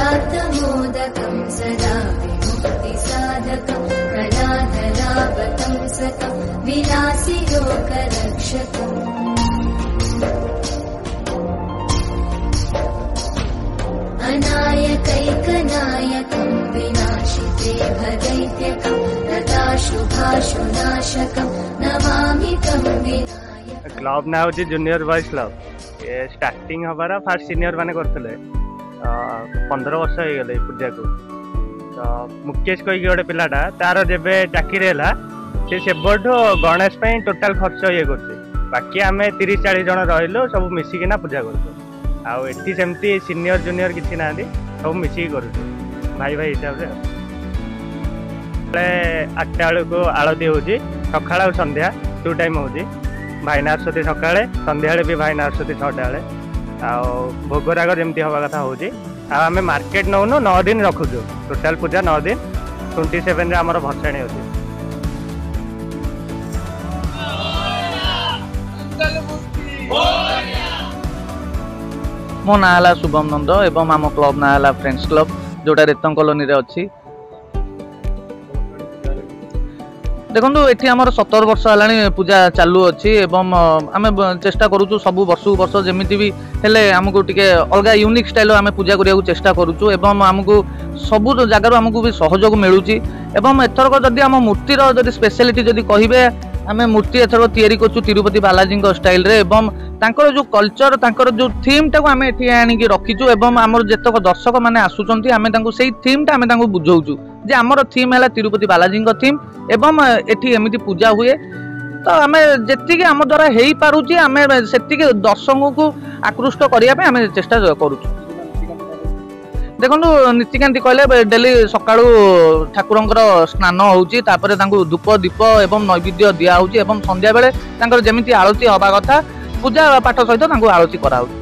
कलातमोदकं सदा विमुक्तिसाधकं कलाधरावतं सतं विलासिलोकरक्षकम् अनायकैकनायकं विनाशिते भदैत्यकं तथा शुभाशुनाशकं नमामि तं विनायकम्। क्लब ना हूँ जूनियर बॉयज क्लब ये स्टार्टिंग हबार फास्ट सीनियर माने करते 15 वर्ष हो गले पूजा को। तो मुकेश कहीकि गोटे पिलाटा तार जब चाकरी है से गणेश टोटाल खर्च ये कर बाकी आम 30-40 जन रही सब मिसिकिना पूजा कर सेमती सीनियर जूनियर किसी ना सब मिसिकी कर भाई भाई हिसाब से 8टा बेलू आलती हो सकाल और संध्या 2 टाइम हो भाईना आसती सका संध्या भी भाईना आसती 6टा बेले भोगराग जमी हवा कथा हो आम मार्केट नौनु 9 दिन रखुचु टोटाल पूजा 9 दिन 27 आमर भसाणी होती। मो ना है शुभम नंद एवं आम क्लब ना है फ्रेंड्स क्लब जोटा रेतंग कॉलोनी रे अच्छी। देखो ये आम 17 वर्ष है पूजा चालू अच्छी एवं आम चेष्टा करूँ सब वर्ष वर्ष जमी भी हेले आमको टे अलग यूनिक स्टाइल आम पूजा करने चेष्टा करूँ एवं आमको सबू जगार आमको भी सहयोग मिलूँ एवं एथरक जदि आम मूर्तिर जदि स्पेशलिटी जदि कहे आम मूर्ति एथर तैयारी करछु तिरुपति बालाजी स्टाइल रे एवं तांकर जो कल्चर तांकर जो थीम टाको आम एठी आनिकी रखीचु एवं आमर जेतक दर्शक माने आसुचंती आम तांको सेही थीम टा आम तांको बुझौचु जे आमर थीम है तिरुपति बालाजी थीम एवं एठी एमिति पूजा हुए। तो आम जेतिकी आम द्वारा हो पारुची आम सेतिकी दर्शक को आकृष्ट करने आम चेष्टा करूँ। देखो नीतिकांति कहले डेली सका ठाकुरंकर स्नान होउची तापरे तांको धूप दीप एवं नैवेद्य दिया होउची एवं संध्या बेले तांकर जेमिति आरती हवा कथा पूजा पाठ सहित तांको आरती करा होउची।